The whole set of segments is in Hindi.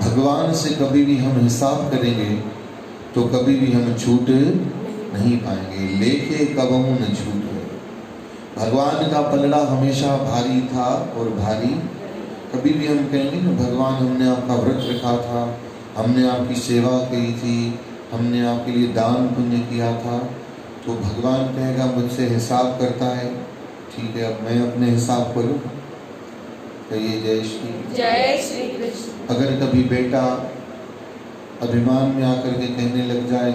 भगवान से कभी भी हम हिसाब करेंगे तो कभी भी हम छूट नहीं पाएंगे। लेके कबहू न छूटे। भगवान का पलड़ा हमेशा भारी था और भारी। कभी भी हम कहेंगे ना भगवान हमने आपका व्रत रखा था, हमने आपकी सेवा की थी, हमने आपके लिए दान पुण्य किया था, तो भगवान कहेगा मुझसे हिसाब करता है, ठीक है अब मैं अपने हिसाब को लूँ। कहिए जय श्री कृष्ण। अगर कभी बेटा अभिमान में आकर के कहने लग जाए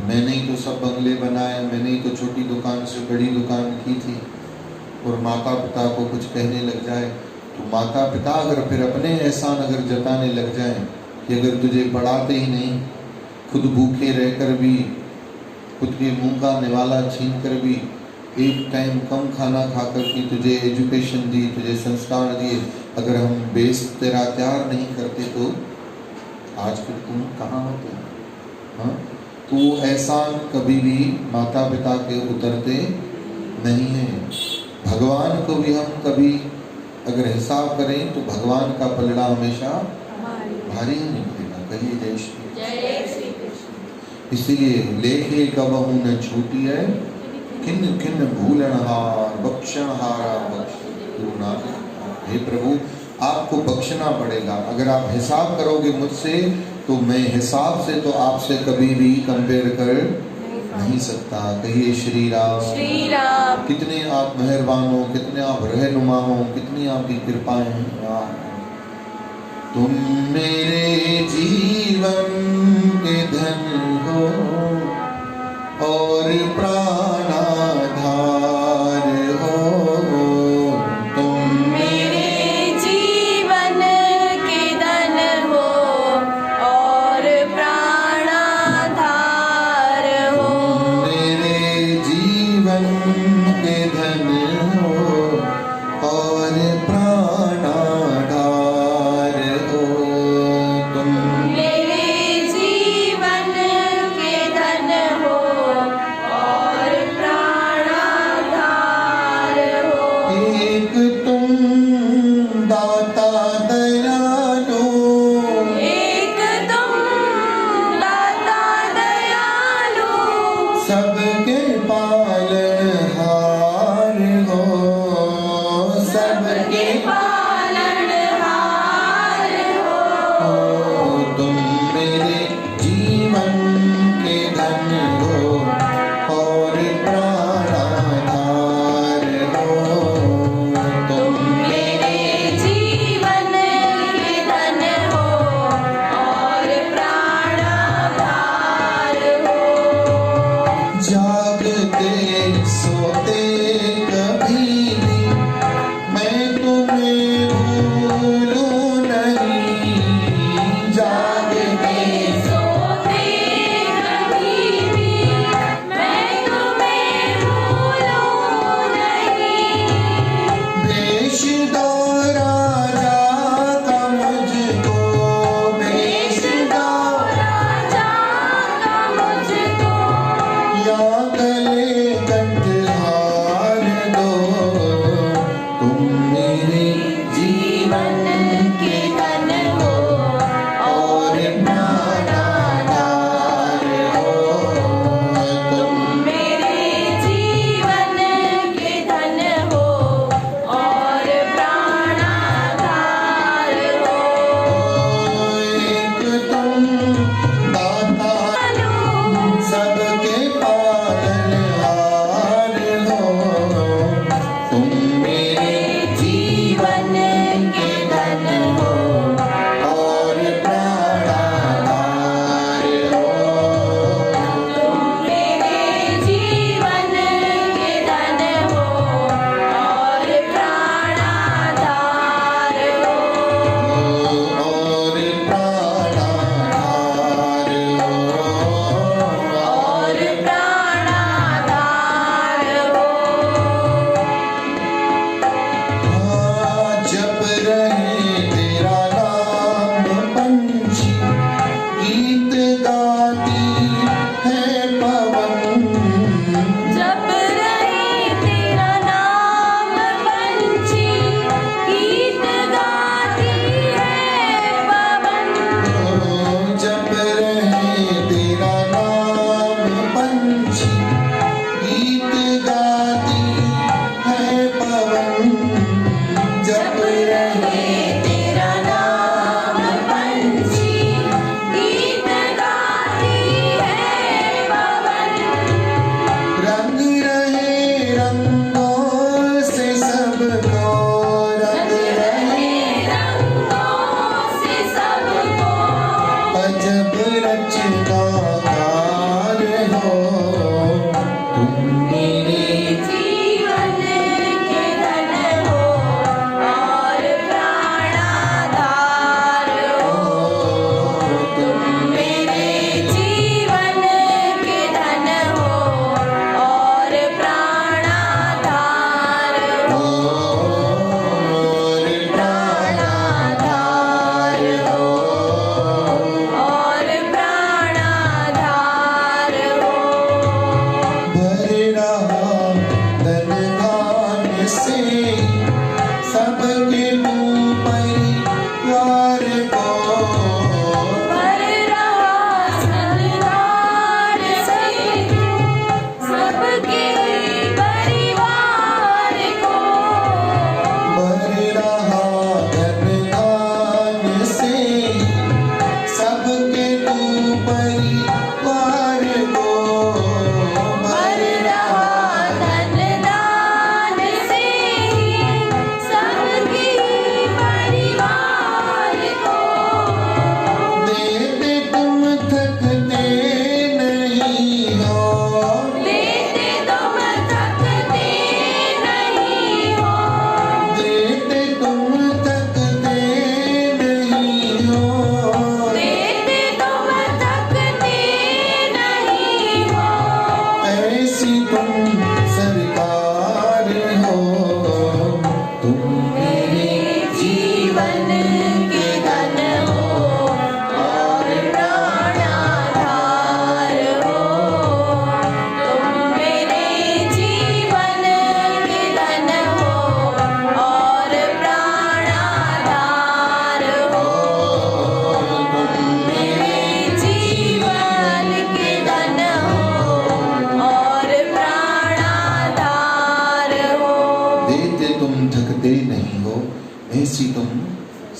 मैंने ही तो सब बंगले बनाए, मैंने ही तो छोटी दुकान से बड़ी दुकान की थी, और माता पिता को कुछ कहने लग जाए, तो माता पिता अगर फिर अपने एहसान अगर जताने लग जाएं कि अगर तुझे पढ़ाते ही नहीं, खुद भूखे रहकर भी, खुद के मुंह का निवाला छीन कर भी, एक टाइम कम खाना खाकर के तुझे एजुकेशन दी, तुझे संस्कार दिए, अगर हम बेस तेरा त्याग नहीं करते तो आज फिर तुम कहाँ होते? हाँ, तो एहसान कभी भी माता पिता के उतरते नहीं हैं। भगवान को भी हम कभी अगर हिसाब करें तो भगवान का पलड़ा हमेशा भारी ही निकलेगा। कहिए जय श्री कृष्ण। इसीलिए लेके कबहू न छूटी है, किन किन भूलनहार बख्शनहारा बख्श गुरुनाथ। हे प्रभु आपको बख्शना पड़ेगा। अगर आप हिसाब करोगे मुझसे तो मैं हिसाब से तो आपसे कभी भी कंपेयर कर नहीं सकता। कहिए श्री राम। श्री राम। कितने आप मेहरबान हो, कितने आप रहनुमा हो, कितनी आपकी कृपाएं हैं। तुम मेरे जीवन के धन हो और प्राणाधार हो। तुम मेरे जीवन के धन हो और प्राणाधार हो। मेरे जीवन के धन हो और प्राणाधार हो। तुम मेरे जीवन के धन हो और प्राणाधार हो। एक तुम दाता दयालु, एक तुम दाता दयालु, सबके पालनहार हो, सबके पालनहार हो। तुम मेरे जीवन के धन हो और प्राणाधार हो। तुम मेरे जीवन के धन हो और प्राणाधार हो। जागते सोते कभी भी मैं तुम्हें भूलूं नहीं। जागते सोते कभी भी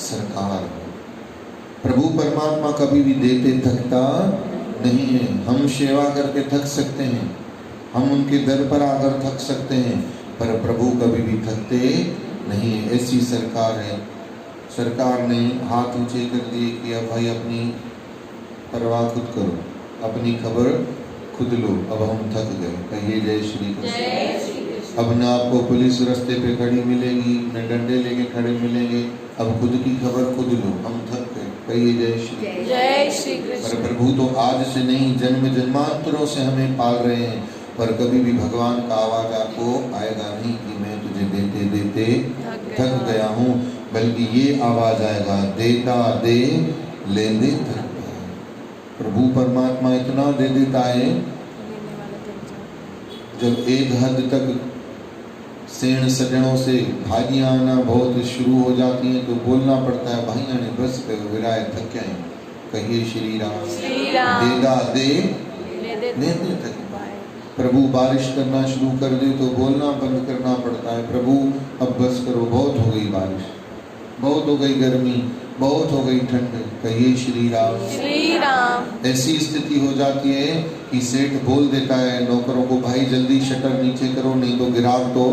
सरकार हो। प्रभु परमात्मा कभी भी देते थकता नहीं है। हम सेवा करके थक सकते हैं, हम उनके दर पर आकर थक सकते हैं, पर प्रभु कभी भी थकते नहीं है। ऐसी सरकार है। सरकार ने हाथ ऊंचे कर दिए कि अब भाई अपनी परवाह खुद करो, अपनी खबर खुद लो, अब हम थक गए। कहिए जय श्री कृष्ण। अब न आपको पुलिस रास्ते पे खड़ी मिलेगी, न डंडे लेके खड़े मिलेंगे, अब खुद की खबर खुद लो, हम थक गए। कहिए जय श्री कृष्ण। पर प्रभु तो आज से नहीं, जन्म जन्मांतरों से हमें पाल रहे हैं, पर कभी भी भगवान का आवाज आपको आएगा नहीं कि मैं तुझे देते देते थक गया हूँ, बल्कि ये आवाज आएगा, देता दे लेंदे थक। प्रभु परमात्मा इतना दे देता है, जब एक हद तक सेण सजनों से भाजियां आना बहुत शुरू हो जाती हैं तो बोलना पड़ता है, भाइयों ने बस करो, विराय थक गए। कहिए श्री राम। देदा दे लेंदे थक। प्रभु बारिश करना शुरू कर दे तो बोलना बंद करना पड़ता है, प्रभु अब बस करो, बहुत हो गई बारिश, बहुत हो गई गर्मी, बहुत हो गई ठंड। कहिए श्री राम। ऐसी स्थिति हो जाती है कि सेठ बोल देता है नौकरों को, भाई जल्दी शटर नीचे करो, नहीं तो ग्राहक तो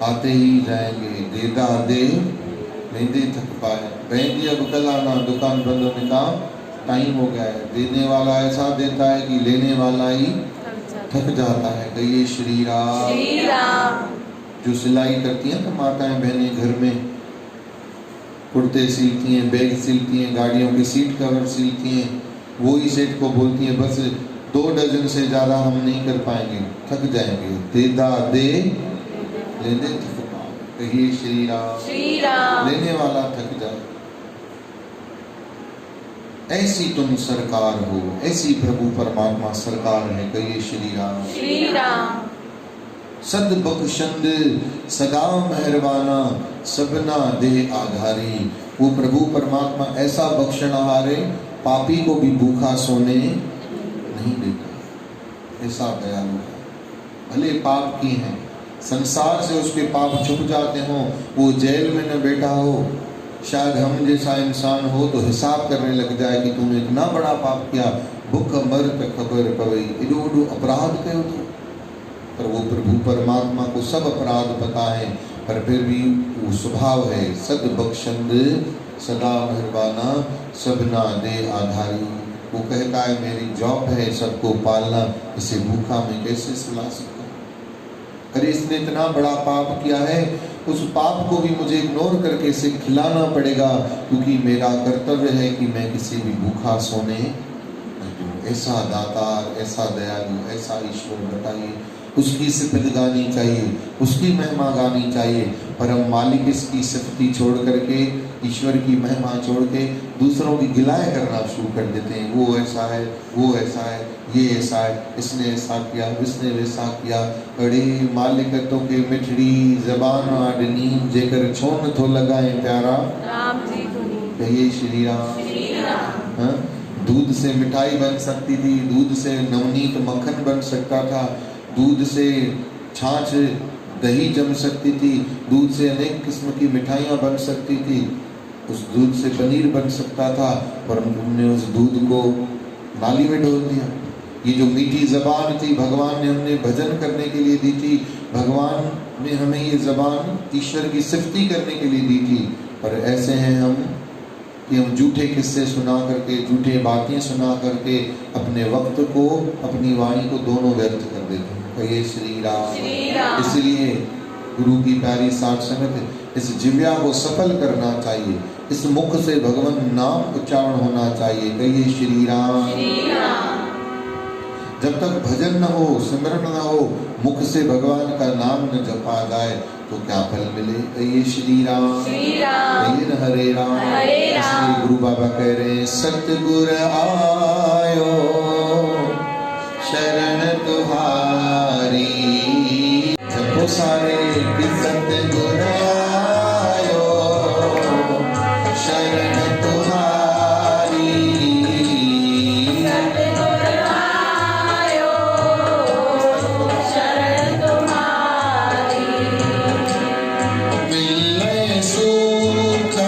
आते ही जाएंगे। देदा दे लेंदे थक पाए। बहन जी अब कल आना, दुकान बंद होने का टाइम हो गया है। देने वाला ऐसा देता है कि लेने वाला ही थक जाता है। कहिए श्री राम। जो सिलाई करती हैं तो माताएं बहनें घर में कुर्ते सिलती हैं, बैग सिलती हैं, गाड़ियों की सीट कवर सिलती हैं, वो ही सेठ को बोलती हैं बस 2 डजन से ज्यादा हम नहीं कर पाएंगे, थक जाएंगे। देदा दे लेंदे थक पाए। कहिए श्री राम। लेने वाला थक जाए। ऐसी तुम सरकार हो, ऐसी प्रभु परमात्मा सरकार है। कहिए श्री राम। सद बख्शंद सदा मेहरबाना, सबना दे आधारी। वो प्रभु परमात्मा ऐसा बख्शनहार है, पापी को भी भूखा सोने नहीं देता, ऐसा दयालु है। भले पाप किए हैं, संसार से उसके पाप छुप जाते हो, वो जेल में न बैठा हो, शायद हम जैसा इंसान हो तो हिसाब करने लग जाए कि तूने इतना बड़ा पाप किया, भूख मर पे खबर पवई, इडो अपराध कयो तो। पर वो प्रभु परमात्मा को सब अपराध पता है, पर फिर भी वो स्वभाव है, सद बख्शंद सदा मेहरबाना, सबना दे आधारी। वो कहता है मेरी जॉब है सबको पालना, इसे भूखा मैं कैसे सुला सकता हूँ। अरे इसने इतना बड़ा पाप किया है, उस पाप को भी मुझे इग्नोर करके इसे खिलाना पड़ेगा, क्योंकि मेरा कर्तव्य है कि मैं किसी भी भूखा सोने नहीं दूं। ऐसा दातार, ऐसा दयालु, ऐसा ईश्वर बताइए। उसकी सिफत गानी चाहिए, उसकी महिमा गानी चाहिए, पर हम मालिक इसकी सिफती छोड़ करके, ईश्वर की महिमा छोड़ के दूसरों की गिलाएं करना शुरू कर देते हैं। वो ऐसा है, वो ऐसा है, ये ऐसा है, इसने ऐसा किया, इसने वैसा किया। बड़ी मालिक तो के मिठड़ी जबान आडनी, जेकर छोन तो लगाए प्यारा राम जी धुनी। कहिए श्री राम। दूध से मिठाई बन सकती थी, दूध से नवनीत मक्खन बन सकता था, दूध से छाछ दही जम सकती थी, दूध से अनेक किस्म की मिठाइयाँ बन सकती थी, उस दूध से पनीर बन सकता था, पर हमने उस दूध को नाली में डोल दिया। ये जो मीठी जबान थी भगवान ने हमने भजन करने के लिए दी थी, भगवान ने हमें ये जबान ईश्वर की सिफती करने के लिए दी थी, पर ऐसे हैं हम कि हम झूठे किस्से सुना करके, झूठे बातें सुना करके अपने वक्त को, अपनी वाणी को दोनों व्यर्थ कर देते हैं। कहिए श्री राम। इसलिए गुरु की प्यारी साथ संगत, इस जिव्या को सफल करना चाहिए, इस मुख से भगवान नाम उच्चारण होना चाहिए। कहिए श्री राम। जब तक भजन न हो, सिमरन न हो, मुख से भगवान का नाम न जपा जाए तो क्या फल मिले। कहिए श्री राम। कहिए न हरे राम। इसलिए गुरु बाबा कह रहे हैं, सतगुर आयो शरण तुम्हारी, जपो सारे कि सतगुर आयो शरण तुम्हारी। सतगुर आयो शरण तुम्हारी, मिले सुख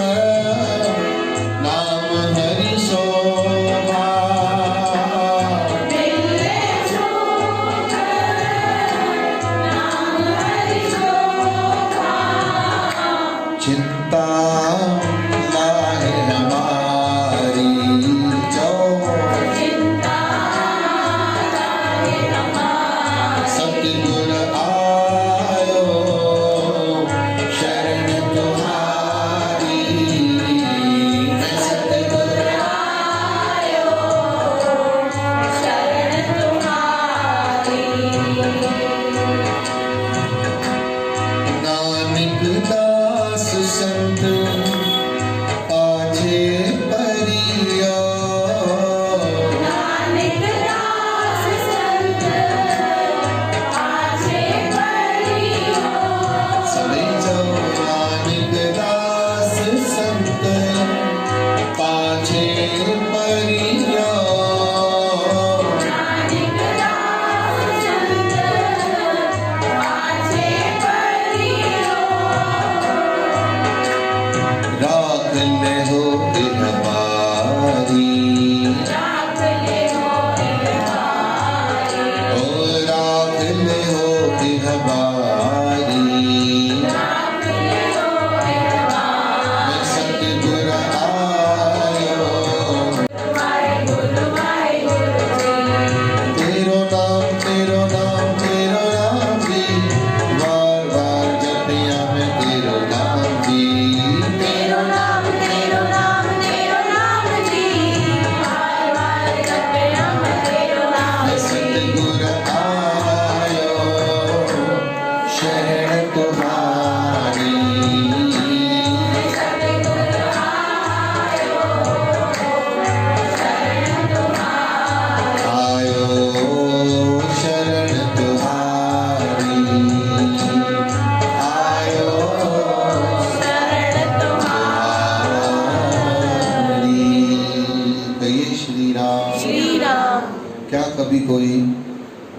कभी कोई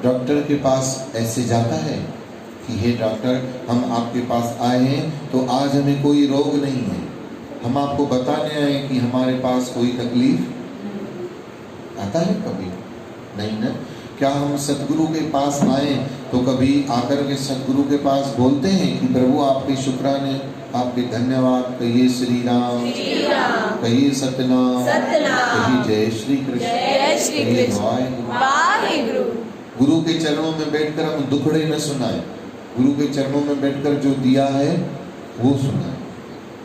डॉक्टर के पास ऐसे जाता है कि हे डॉक्टर, हम आपके पास आए हैं तो आज हमें कोई रोग नहीं है, हम आपको बताने आए कि हमारे पास कोई तकलीफ आता है? कभी नहीं ना। क्या हम सतगुरु के पास आए तो कभी आकर के सतगुरु के पास बोलते हैं कि प्रभु आपके शुक्राने, आपके धन्यवाद, कहिए श्री राम, कहिए सतनाम, कहिए जय श्री कृष्ण, कहिए वाहेगुरु। गुरु के चरणों में बैठकर हम दुखड़े न सुनाए, गुरु के चरणों में बैठकर जो दिया है वो सुनाए।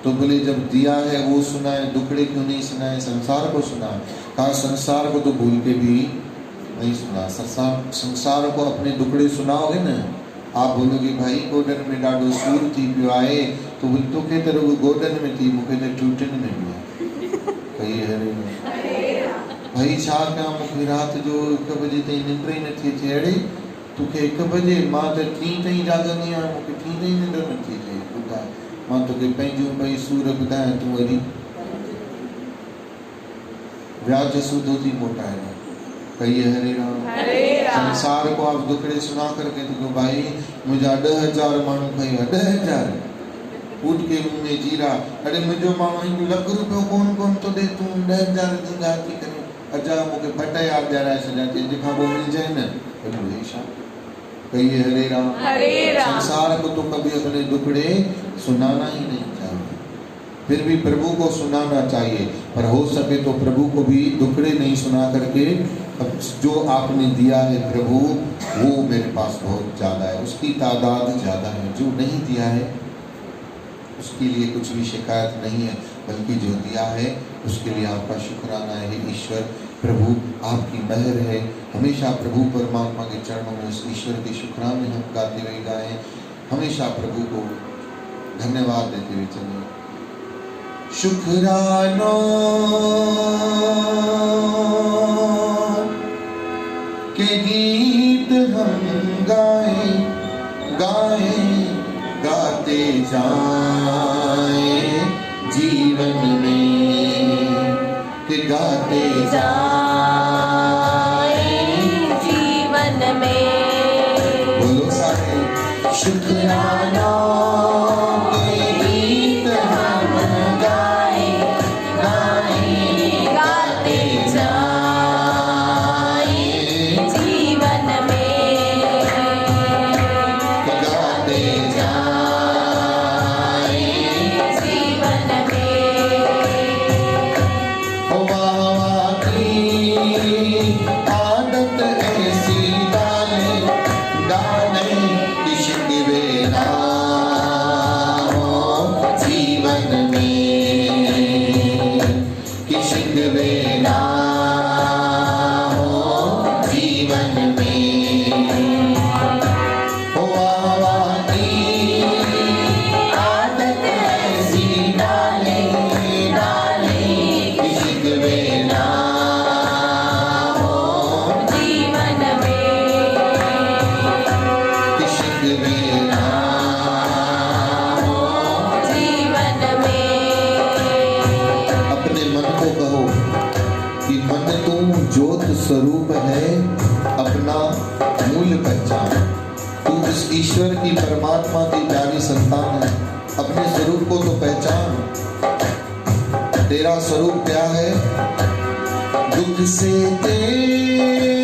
तो बोले जब दिया है वो सुनाए, दुखड़े क्यों नहीं सुनाए? संसार को सुनाए। कहा संसार को तो भूल के भी नहीं सुना। संसार को अपने दुखड़े सुनाओगे ना, आप बोलोगे भाई गोडन में डाडो सूर थी पियो आए, तो के तरह गोडन में थी, मुखे तो टूटन में भी कही हरे भाई छा क्या मुखे रात जो 1 बजे ताईं निंड ही नथी अचे, अड़े तोखे 1 बजे मां त 3 ताईं जागंदी आहियां, मूंखे 3 ताईं निंड नथी अचे। ॿुधाए मां तोखे पंहिंजूं भई सूर ॿुधायां, तूं वरी व्याज सूदो थी मोटाए। कहिए हरे राम। संसार को आप दुखड़े सुना करके तो भाई मुझा 10,000 माण्हू खई 10,000 कूट के मुंह में जीरा, अरे मुझो माण्हू 1 लख रुपयो कोन तो दे, तूं 10,000 जी ॻाल्हि थी करे अजा मूंखे 2,000 ॾियाराए छॾिया, तंहिंखां पोइ मिलजाए न। कहिए हरे राम। संसार को तो कभी अपने दुखड़े सुनाना ही नहीं चाहिए, फिर भी प्रभु को सुनाना चाहिए, पर हो सके तो प्रभु को भी दुखड़े नहीं सुना करके जो आपने दिया है प्रभु वो मेरे पास बहुत ज़्यादा है, उसकी तादाद ज़्यादा है। जो नहीं दिया है उसके लिए कुछ भी शिकायत नहीं है, बल्कि जो दिया है उसके लिए आपका शुक्राना है। ईश्वर प्रभु आपकी मेहर है, हमेशा प्रभु परमात्मा के चरणों में उस ईश्वर के शुक्राने हम गाते हुए गाएं, हमेशा प्रभु को धन्यवाद देते हुए चलें। शुक्रानो के गीत हम गाएं गाते जाएं जीवन में, के गाते जाएं जीवन में। बोलो सारे शुक्राना के गीत हम गाएं गाते जाएं जीवन में, गाते जाएं जीवन में। वाह की आदत ऐसी डाले शिकवे ना हो जीवन में, कि शिकवे ना हो जीवन में। वाह की आदत ऐसी डाले कि शिकवे ना हो जीवन में, कि शिकवे ना हो जीवन में। अपने मन को कहो कि मन तू ज्योत स्वरूप है, अपना मूल पहचान। तू इस ईश्वर की परमात्मा की प्यारी संतान है, अपने स्वरूप को तो पहचान। तेरा स्वरूप क्या है? दुख से तेरा